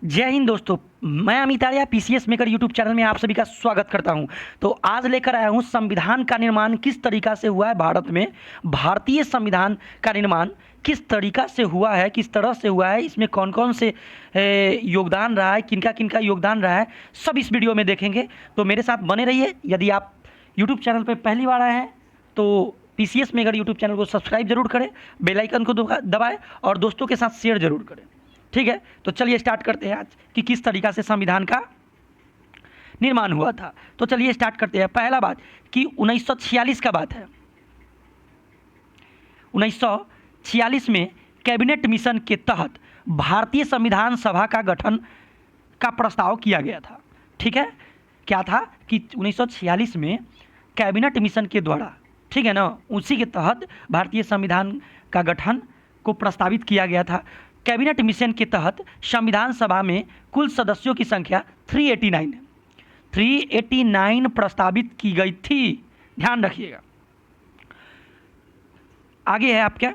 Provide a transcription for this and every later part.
जय हिंद दोस्तों। मैं Amit Arya PCS maker YouTube channel में आप सभी का स्वागत करता हूं। तो आज लेकर आया हूं संविधान का निर्माण किस तरीका से हुआ है भारत में। भारतीय संविधान का निर्माण किस तरीका से हुआ है, किस तरह से हुआ है, इसमें कौन कौन से योगदान रहा है, किनका किनका योगदान रहा है, सब इस वीडियो में देखेंगे। तो मेरे साथ बने रहिए। यदि आप यूट्यूब चैनल पर पहली बार आए हैं तो पीसीएस मेकर यूट्यूब चैनल को सब्सक्राइब जरूर करें, बेल आइकन को दबाएं और दोस्तों के साथ शेयर जरूर करें। ठीक है, तो चलिए स्टार्ट करते हैं आज कि किस तरीका से संविधान का निर्माण हुआ था। तो चलिए स्टार्ट करते हैं। पहला बात कि 1946 का बात है। 1946 में कैबिनेट मिशन के तहत भारतीय संविधान सभा का गठन का प्रस्ताव किया गया था। ठीक है, क्या था कि 1946 में कैबिनेट मिशन के द्वारा, ठीक है ना, उसी के तहत भारतीय संविधान का गठन को प्रस्तावित किया गया था। कैबिनेट मिशन के तहत संविधान सभा में कुल सदस्यों की संख्या 389 प्रस्तावित की गई थी। ध्यान रखिएगा। आगे है आपका,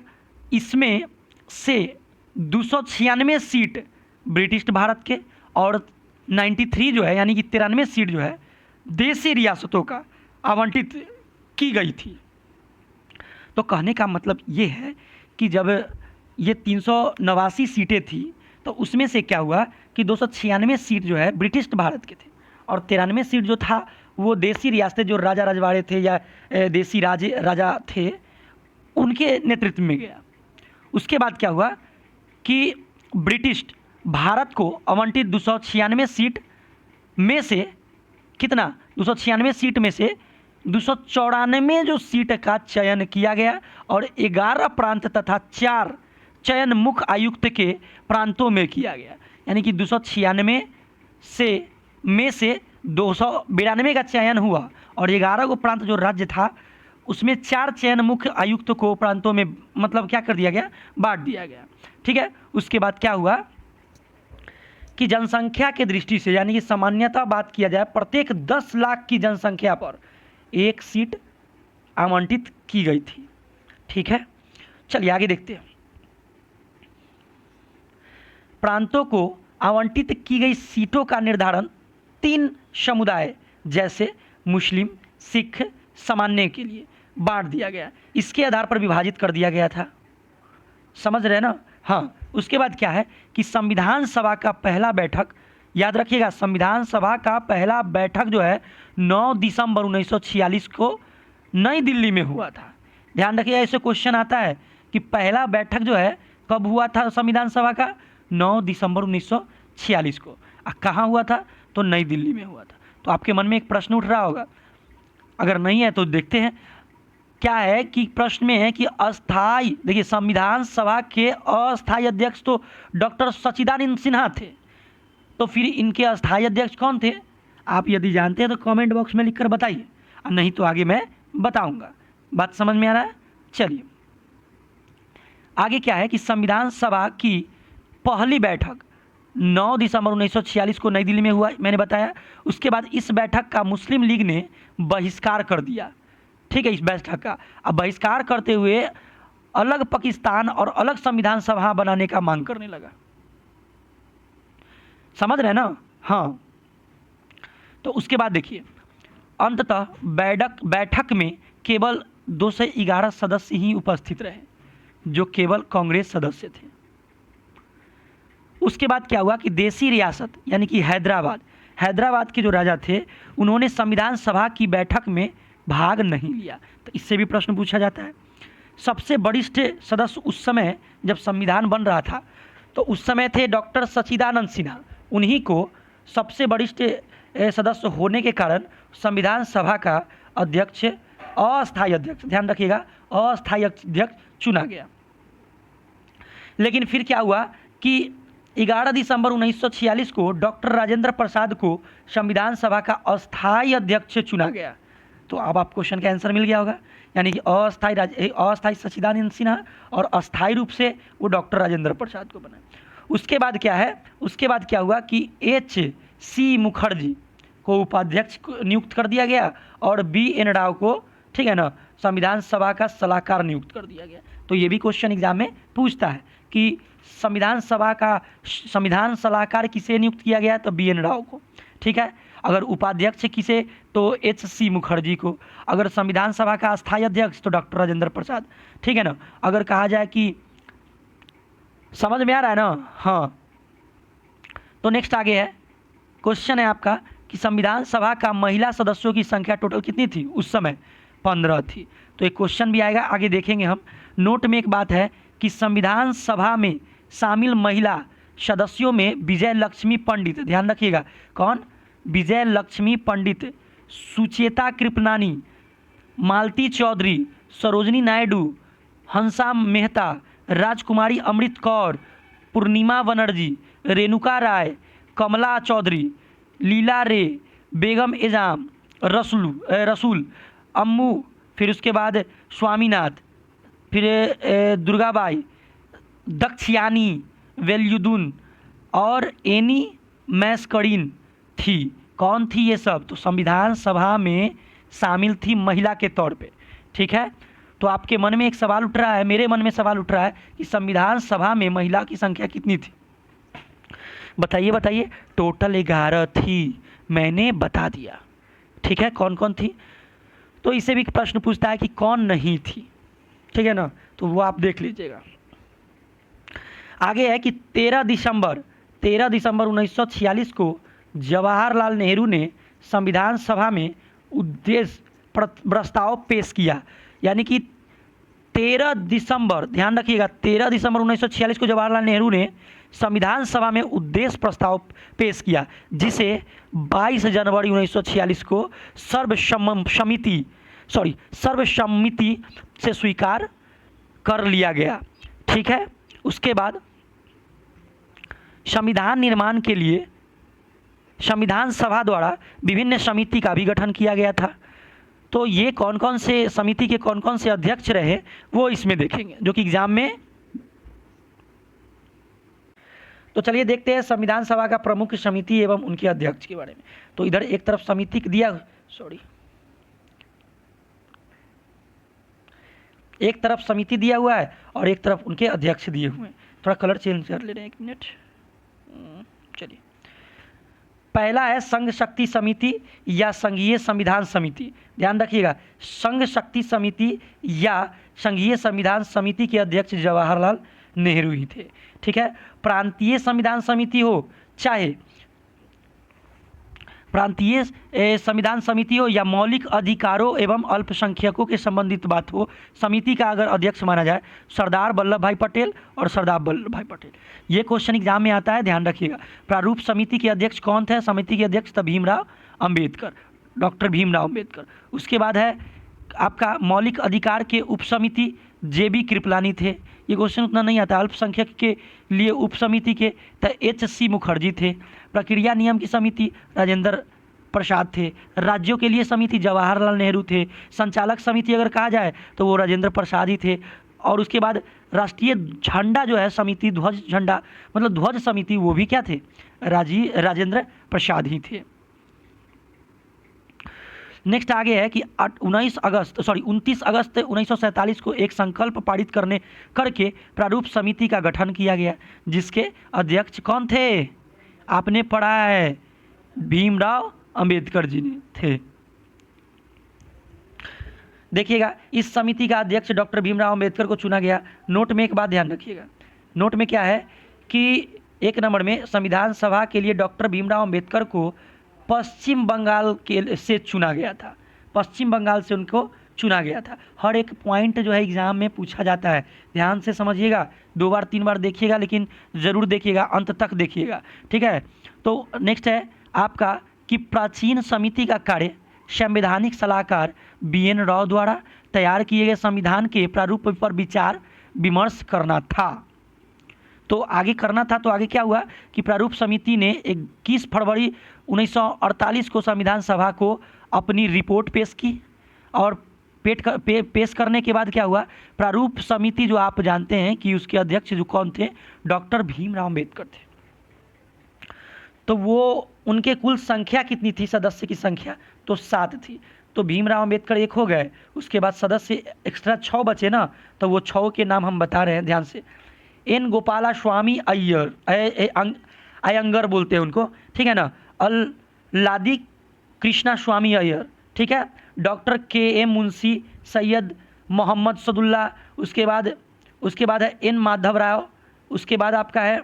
इसमें से 296 सीट ब्रिटिश भारत के और 93 जो है यानी कि 93 सीट जो है देशी रियासतों का आवंटित की गई थी। तो कहने का मतलब ये है कि जब ये 389 सीटें थी तो उसमें से क्या हुआ कि 296 सीट जो है ब्रिटिश भारत के थे और 93 सीट जो था वो देसी रियासतें जो राजा रजवाड़े थे या देसी राजा थे उनके नेतृत्व में गया। उसके बाद क्या हुआ कि ब्रिटिश भारत को आवंटित 296 सीट में से कितना, 296 सीट में से 294 जो सीट का चयन किया गया और 11 प्रांत तथा 4 चयन मुख्य आयुक्त के प्रांतों में किया गया। यानी कि 296 में से 292 का चयन हुआ और 11 को प्रांत जो राज्य था उसमें 4 चयन मुख्य आयुक्त को प्रांतों में मतलब क्या कर दिया गया, बांट दिया गया। ठीक है, उसके बाद क्या हुआ कि जनसंख्या के दृष्टि से यानी कि सामान्यतः बात किया जाए प्रत्येक 10 लाख की जनसंख्या पर एक सीट आवंटित की गई थी। ठीक है, चलिए आगे देखते हैं। प्रांतों को आवंटित की गई सीटों का निर्धारण 3 समुदाय जैसे मुस्लिम, सिख, सामान्य के लिए बांट दिया गया। इसके आधार पर विभाजित कर दिया गया था। समझ रहे ना। हाँ, उसके बाद क्या है कि संविधान सभा का पहला बैठक, याद रखिएगा, संविधान सभा का पहला बैठक जो है 9 दिसंबर 1946 को नई दिल्ली में हुआ था। ध्यान रखिएगा, ऐसे क्वेश्चन आता है कि पहला बैठक जो है कब हुआ था संविधान सभा का, 9 दिसंबर 1946 को। कहाँ हुआ था, तो नई दिल्ली में हुआ था। तो आपके मन में एक प्रश्न उठ रहा होगा, अगर नहीं है तो देखते हैं क्या है कि प्रश्न में है कि अस्थाई, देखिए संविधान सभा के अस्थाई अध्यक्ष तो डॉक्टर सच्चिदानंद सिन्हा थे। तो फिर इनके अस्थाई अध्यक्ष कौन थे, आप यदि जानते हैं तो कमेंट बॉक्स में लिखकर बताइए, नहीं तो आगे मैं बताऊंगा। बात समझ में आ रहा है। चलिए आगे क्या है कि संविधान सभा की पहली बैठक 9 दिसंबर 1946 को नई दिल्ली में हुआ, मैंने बताया। उसके बाद इस बैठक का मुस्लिम लीग ने बहिष्कार कर दिया। ठीक है, इस बैठक का अब बहिष्कार करते हुए अलग पाकिस्तान और अलग संविधान सभा बनाने का मांग करने लगा। समझ रहे ना। हाँ, तो उसके बाद देखिए अंततः बैठक में केवल 211 सदस्य ही उपस्थित रहे जो केवल कांग्रेस सदस्य थे। उसके बाद क्या हुआ कि देसी रियासत यानी कि हैदराबाद के जो राजा थे उन्होंने संविधान सभा की बैठक में भाग नहीं लिया। तो इससे भी प्रश्न पूछा जाता है। सबसे वरिष्ठ सदस्य उस समय जब संविधान बन रहा था तो उस समय थे डॉक्टर सच्चिदानंद सिन्हा। उन्हीं को सबसे वरिष्ठ सदस्य होने के कारण संविधान सभा का अध्यक्ष, अस्थायी अध्यक्ष, ध्यान रखिएगा, अस्थायी अध्यक्ष चुना गया। लेकिन फिर क्या हुआ कि 11 दिसंबर 1946 को डॉक्टर राजेंद्र प्रसाद को संविधान सभा का अस्थायी अध्यक्ष चुना गया। तो अब आप क्वेश्चन का आंसर मिल गया होगा, यानी कि अस्थायी सच्चिदानंद सिन्हा और अस्थायी रूप से वो डॉक्टर राजेंद्र प्रसाद को बना। उसके बाद क्या है, उसके बाद क्या हुआ कि H.C. मुखर्जी को उपाध्यक्ष नियुक्त कर दिया गया और B.N. राव को, ठीक है ना, संविधान सभा का सलाहकार नियुक्त कर दिया गया। तो ये भी क्वेश्चन एग्जाम में पूछता है कि संविधान सभा का संविधान सलाहकार किसे नियुक्त किया गया, तो BN राव को। ठीक है, अगर उपाध्यक्ष किसे, तो HC मुखर्जी को। अगर संविधान सभा का अस्थायी अध्यक्ष तो डॉक्टर राजेंद्र प्रसाद। ठीक है ना। अगर कहा जाए कि समझ में आ रहा है ना, हाँ, तो नेक्स्ट आगे है क्वेश्चन है आपका कि संविधान सभा का महिला सदस्यों की संख्या टोटल कितनी थी उस समय, 15 थी। तो एक क्वेश्चन भी आएगा, आगे देखेंगे हम। नोट में एक बात है कि संविधान सभा में शामिल महिला सदस्यों में विजय लक्ष्मी पंडित, ध्यान रखिएगा, कौन, विजय लक्ष्मी पंडित, सुचेता कृपलानी, मालती चौधरी, सरोजनी नायडू, हंसा मेहता, राजकुमारी अमृत कौर, पूर्णिमा बनर्जी, रेणुका राय, कमला चौधरी, लीला रे, बेगम एजाम, रसूल, अम्मू, फिर उसके बाद स्वामीनाथ, फिर दुर्गाबाई, दक्षयानी, वेल्युदुन और एनी मैस्करीन थी। कौन थी ये सब, तो संविधान सभा में शामिल थी महिला के तौर पे। ठीक है, तो आपके मन में एक सवाल उठ रहा है, मेरे मन में सवाल उठ रहा है कि संविधान सभा में महिला की संख्या कितनी थी, बताइए बताइए। टोटल 11 थी, मैंने बता दिया। ठीक है, कौन कौन थी, तो इसे भी प्रश्न पूछता है कि कौन नहीं थी। ठीक है ना, तो वो आप देख लीजिएगा। आगे है कि 13 दिसंबर 1946 को जवाहरलाल नेहरू ने संविधान सभा में उद्देश्य प्रस्ताव पेश किया। यानी कि 13 दिसंबर, ध्यान रखिएगा, 13 दिसंबर 1946 को जवाहरलाल नेहरू ने संविधान सभा में उद्देश्य प्रस्ताव पेश किया, जिसे 22 जनवरी 1946 को सर्वसम्मति से स्वीकार कर लिया गया। ठीक है, उसके बाद संविधान निर्माण के लिए संविधान सभा द्वारा विभिन्न समिति का भी गठन किया गया था। तो ये कौन कौन से समिति के कौन कौन से अध्यक्ष रहे वो इसमें देखेंगे, जो कि एग्जाम में। तो चलिए देखते हैं संविधान सभा का प्रमुख समिति एवं उनके अध्यक्ष के बारे में। तो इधर एक तरफ समिति दिया, एक तरफ समिति दिया हुआ है और एक तरफ उनके अध्यक्ष दिए हुए हैं। थोड़ा कलर चेंज कर ले रहे हैं, एक मिनट। चलिए, पहला है संघ शक्ति समिति या संघीय संविधान समिति। ध्यान रखिएगा, संघ शक्ति समिति या संघीय संविधान समिति के अध्यक्ष जवाहरलाल नेहरू ही थे। ठीक है, प्रांतीय संविधान समिति हो, चाहे प्रांतीय संविधान समिति हो या मौलिक अधिकारों एवं अल्पसंख्यकों के संबंधित बात हो, समिति का अगर अध्यक्ष माना जाए सरदार वल्लभ भाई पटेल और सरदार वल्लभ भाई पटेल। ये क्वेश्चन एग्जाम में आता है, ध्यान रखिएगा। प्रारूप समिति के अध्यक्ष कौन थे, समिति के अध्यक्ष था भीमराव अंबेडकर, डॉक्टर भीमराव अंबेडकर। उसके बाद है आपका मौलिक अधिकार के उपसमिति JB कृपलानी थे। ये क्वेश्चन उतना नहीं आता। अल्पसंख्यक के लिए उपसमिति के HC मुखर्जी थे। प्रक्रिया नियम की समिति राजेंद्र प्रसाद थे। राज्यों के लिए समिति जवाहरलाल नेहरू थे। संचालक समिति अगर कहा जाए तो वो राजेंद्र प्रसाद ही थे। और उसके बाद राष्ट्रीय झंडा जो है समिति, ध्वज झंडा मतलब ध्वज समिति, वो भी क्या थे, राजेंद्र प्रसाद ही थे। नेक्स्ट आगे है कि 29 अगस्त 1947 को एक संकल्प पारित करके प्रारूप समिति का गठन किया गया, जिसके अध्यक्ष कौन थे, आपने पढ़ा है, भीमराव अंबेडकर जी ने थे। देखिएगा, इस समिति का अध्यक्ष डॉक्टर भीमराव अंबेडकर को चुना गया। नोट में एक बात ध्यान रखिएगा, नोट में क्या है कि 1 नंबर में संविधान सभा के लिए डॉक्टर भीमराव अंबेडकर को पश्चिम बंगाल से चुना गया था। पश्चिम बंगाल से उनको चुना गया था। हर एक पॉइंट जो है एग्जाम में पूछा जाता है, ध्यान से समझिएगा, 2 बार 3 बार देखिएगा, लेकिन ज़रूर देखिएगा, अंत तक देखिएगा। ठीक है, तो नेक्स्ट है आपका कि प्राचीन समिति का कार्य संवैधानिक सलाहकार BN राव द्वारा तैयार किए गए संविधान के प्रारूप पर विचार विमर्श करना था। तो आगे करना था, तो आगे क्या हुआ कि प्रारूप समिति ने 21 फरवरी 1948 को संविधान सभा को अपनी रिपोर्ट पेश की। और पेश करने के बाद क्या हुआ, प्रारूप समिति जो आप जानते हैं कि उसके अध्यक्ष जो कौन थे, डॉक्टर भीमराव अंबेडकर थे। तो वो उनके कुल संख्या कितनी थी, सदस्य की संख्या, तो 7 थी। तो भीमराव अंबेडकर एक हो गए, उसके बाद सदस्य एक्स्ट्रा 6 बचे ना, तो वो 6 के नाम हम बता रहे हैं ध्यान से। एन गोपाला स्वामी अय्यर, अयंगर बोलते हैं उनको, ठीक है ना। अल्लादी कृष्णा स्वामी अय्यर, ठीक है। डॉक्टर के एम मुंशी, सैयद मोहम्मद सदुल्ला, उसके बाद है एन माधव राव, उसके बाद आपका है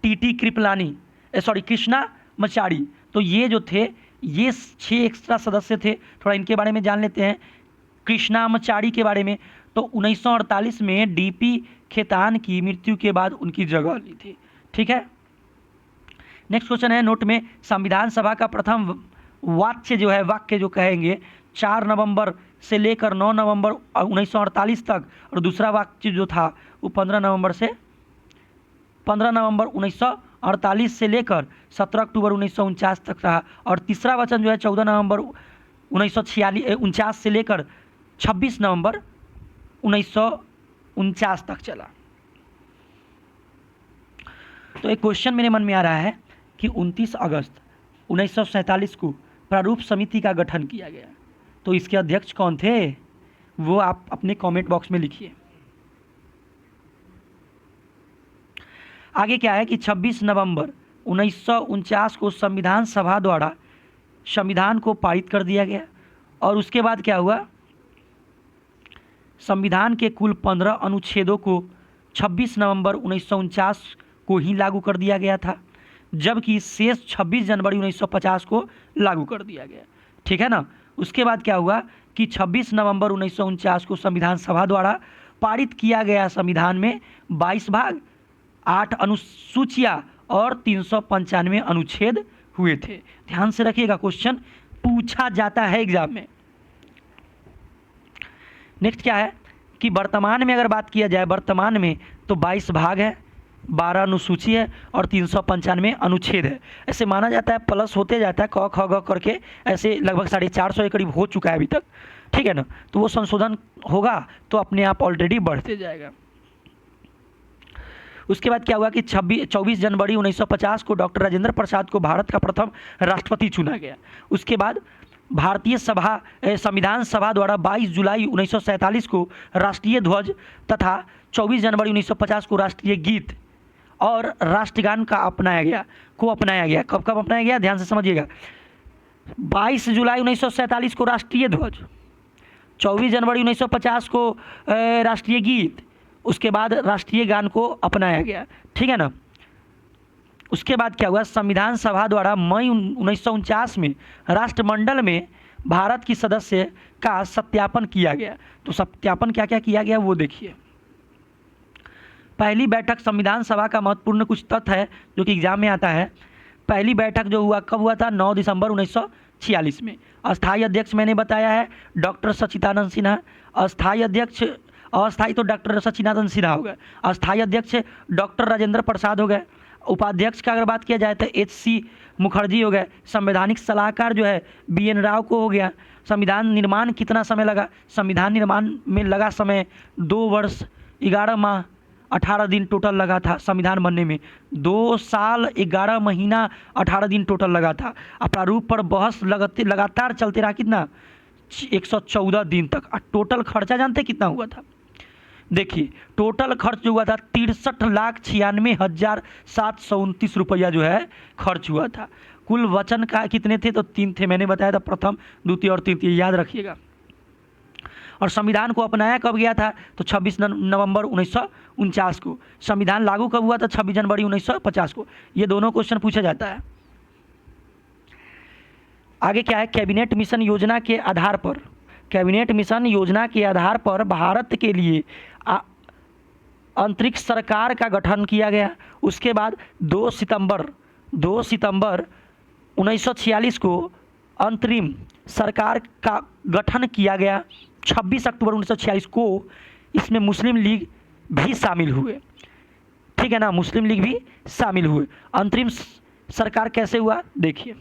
टी कृपलानी, कृष्णा मचारी। तो ये जो थे ये 6 एक्स्ट्रा सदस्य थे। थोड़ा इनके बारे में जान लेते हैं, कृष्णा मचारी के बारे में। तो 1948 में डीपी खेतान की मृत्यु के बाद उनकी जगह ली थी, ठीक है। नेक्स्ट क्वेश्चन है नोट में, संविधान सभा का प्रथम वाक्य जो कहेंगे 4 नवंबर से लेकर 9 नवंबर 1948 तक, और दूसरा वाक्य जो था वो 15 नवंबर 1948 से लेकर 17 अक्टूबर 1949 तक रहा, और तीसरा वचन जो है 14 नवंबर 1949 से लेकर 26 नवंबर 1949 तक चला। तो एक क्वेश्चन मेरे मन में आ रहा है कि 29 अगस्त 1947 को प्रारूप समिति का गठन किया गया, तो इसके अध्यक्ष कौन थे वो आप अपने कमेंट बॉक्स में लिखिए। आगे क्या है कि 26 नवंबर 1949 को संविधान सभा द्वारा संविधान को पारित कर दिया गया, और उसके बाद क्या हुआ, संविधान के कुल 15 अनुच्छेदों को 26 नवंबर 1949 को ही लागू कर दिया गया था, जबकि शेष 26 जनवरी 1950 को लागू कर दिया गया, ठीक है ना। उसके बाद क्या हुआ कि 26 नवंबर 1949 को संविधान सभा द्वारा पारित किया गया संविधान में 22 भाग, 8 अनुसूचियाँ और 395 अनुच्छेद हुए थे। ध्यान से रखिएगा, क्वेश्चन पूछा जाता है एग्जाम में। नेक्स्ट क्या है कि वर्तमान में अगर बात किया जाए, वर्तमान में तो 22 भाग है, 12 अनुसूची है और 395 अनुच्छेद है। ऐसे माना जाता है प्लस होते जाता है, क ख ग करके ऐसे लगभग 450 के करीब हो चुका है अभी तक, ठीक है ना। तो वो संशोधन होगा तो अपने आप ऑलरेडी बढ़ते जाएगा। उसके बाद क्या हुआ कि 24 जनवरी 1950 को डॉक्टर राजेंद्र प्रसाद को भारत का प्रथम राष्ट्रपति चुना गया। उसके बाद भारतीय संविधान सभा द्वारा 22 जुलाई 1947 को राष्ट्रीय ध्वज तथा 24 जनवरी 1950 को राष्ट्रीय गीत और राष्ट्रगान का अपनाया गया। कब अपनाया गया, ध्यान से समझिएगा। 22 जुलाई 1947 को राष्ट्रीय ध्वज, 24 जनवरी 1950 को राष्ट्रीय गीत, उसके बाद राष्ट्रीय गान को अपनाया गया, ठीक है ना। उसके बाद क्या हुआ, संविधान सभा द्वारा मई 1949 में राष्ट्रमंडल में भारत की सदस्य का सत्यापन किया गया। तो सत्यापन क्या क्या किया गया वो देखिए। पहली बैठक संविधान सभा का महत्वपूर्ण कुछ तथ्य है जो कि एग्जाम में आता है। पहली बैठक जो हुआ कब हुआ था, 9 दिसंबर 1946 में। अस्थायी अध्यक्ष मैंने बताया है डॉक्टर सच्चिदानंद सिन्हा। अस्थायी तो डॉक्टर सच्चिदानंद सिन्हा हो गए। अस्थायी अध्यक्ष डॉक्टर राजेंद्र प्रसाद हो गए। उपाध्यक्ष का अगर बात किया जाए तो HC मुखर्जी हो गए। संवैधानिक सलाहकार जो है BN राव को हो गया। संविधान निर्माण कितना समय लगा, संविधान निर्माण में लगा समय 2 वर्ष 11 माह 18 दिन टोटल लगा था। संविधान बनने में 2 साल 11 महीना 18 दिन टोटल लगा था। प्रारूप पर बहस लगातार चलते रहा, कितना 114 दिन तक। और टोटल खर्चा जानते कितना हुआ था, देखिए टोटल खर्च जो हुआ था 63,96,729 रुपया जो है खर्च हुआ था। कुल वचन का कितने थे, तो 3 थे, मैंने बताया था प्रथम, द्वितीय और तृतीय, याद रखिएगा। और संविधान को अपनाया कब गया था, तो 26 नवंबर 1949 को। संविधान लागू कब हुआ था, 26 जनवरी 1950 को। ये दोनों क्वेश्चन पूछा जाता है। आगे क्या है, कैबिनेट मिशन योजना के आधार पर भारत के लिए अंतरिक्ष सरकार का गठन किया गया। उसके बाद 2 सितंबर 1946 को अंतरिम सरकार का गठन किया गया। 26 अक्टूबर 1946 को इसमें मुस्लिम लीग भी शामिल हुए, ठीक है ना, मुस्लिम लीग भी शामिल हुए। अंतरिम सरकार कैसे हुआ देखिए,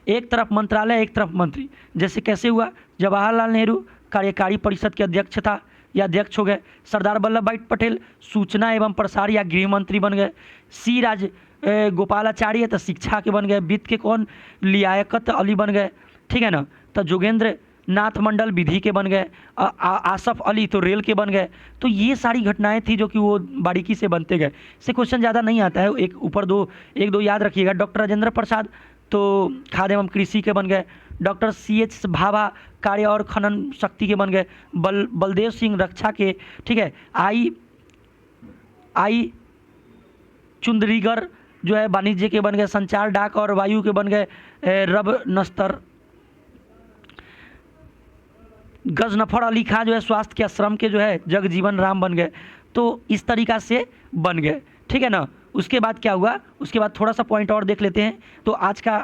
एक तरफ मंत्रालय एक तरफ मंत्री, जैसे कैसे हुआ, जवाहरलाल नेहरू कार्यकारी परिषद के अध्यक्ष था या अध्यक्ष हो गए। सरदार वल्लभ भाई पटेल सूचना एवं प्रसार या गृह मंत्री बन गए। सी राज गोपालाचार्य तो शिक्षा के बन गए। वित्त के कौन, लियाकत अली बन गए, ठीक है ना। तो जोगेंद्र नाथ मंडल विधि के बन गए, आसफ अली तो रेल के बन गए। तो ये सारी घटनाएं थी जो कि वो बारीकी से बनते गए। इससे क्वेश्चन ज़्यादा नहीं आता है, एक ऊपर एक दो याद रखिएगा। डॉक्टर राजेंद्र प्रसाद तो खाद्य एवं कृषि के बन गए। डॉक्टर CH भाभा कार्य और खनन शक्ति के बन गए। बलदेव सिंह रक्षा के, ठीक है। आई चुंदरीगर जो है वाणिज्य के बन गए। संचार डाक और वायु के बन गए रब नस्तर। गजनफर अली खां जो है स्वास्थ्य के आश्रम के जो है जगजीवन राम बन गए। तो इस तरीका से बन गए, ठीक है ना। उसके बाद क्या हुआ, उसके बाद थोड़ा सा पॉइंट और देख लेते हैं तो आज का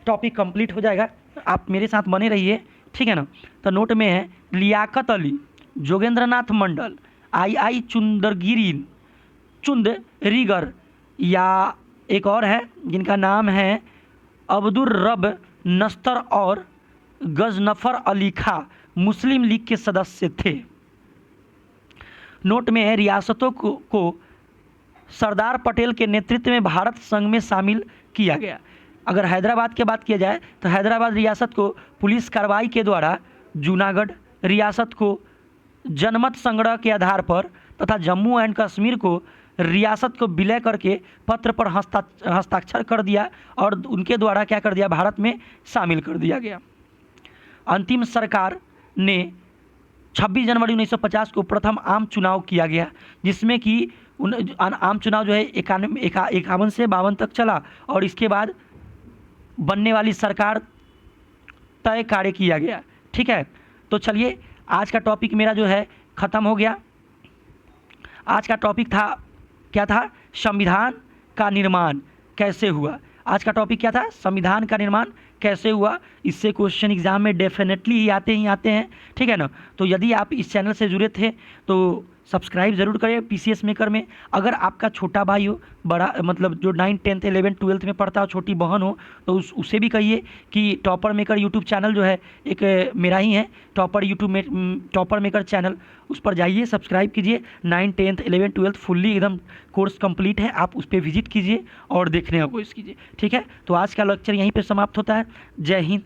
टॉपिक कंप्लीट हो जाएगा। आप मेरे साथ बने रहिए, ठीक है ना। तो नोट में है लियाकत अली, जोगेंद्रनाथ मंडल, आई चुंदरीगर, या एक और है जिनका नाम है अब्दुल रब नस्तर और गजनफर अली खां मुस्लिम लीग के सदस्य थे। नोट में है रियासतों को सरदार पटेल के नेतृत्व में भारत संघ में शामिल किया गया। अगर हैदराबाद की बात किया जाए तो हैदराबाद रियासत को पुलिस कार्रवाई के द्वारा, जूनागढ़ रियासत को जनमत संग्रह के आधार पर तथा जम्मू एंड कश्मीर को रियासत को विलय करके पत्र पर हस्ताक्षर कर दिया और उनके द्वारा क्या कर दिया, भारत में शामिल कर दिया गया। अंतिम सरकार ने 26 जनवरी 1950 को प्रथम आम चुनाव किया गया, जिसमें कि आम चुनाव जो है 51 से 52 तक चला और इसके बाद बनने वाली सरकार तय कार्य किया गया, ठीक है। तो चलिए आज का टॉपिक मेरा जो है ख़त्म हो गया। आज का टॉपिक था, क्या था, संविधान का निर्माण कैसे हुआ। आज का टॉपिक क्या था, संविधान का निर्माण कैसे हुआ। इससे क्वेश्चन एग्जाम में डेफिनेटली ही आते हैं, ठीक है ना। तो यदि आप इस चैनल से जुड़े थे तो सब्सक्राइब ज़रूर करें PCS मेकर में। अगर आपका छोटा भाई हो, बड़ा मतलब जो 9th 10th 11th 12th में पढ़ता हो, छोटी बहन हो, तो उसे भी कहिए कि टॉपर मेकर यूट्यूब चैनल जो है एक मेरा ही है, टॉपर मेकर चैनल, उस पर जाइए, सब्सक्राइब कीजिए। 9th 10th 11th 12th fully एकदम कोर्स कंप्लीट है, आप उस पर विजिट कीजिए और देखने का कोशिश कीजिए, ठीक है। तो आज का लेक्चर यहीं पर समाप्त होता है। जय हिंद,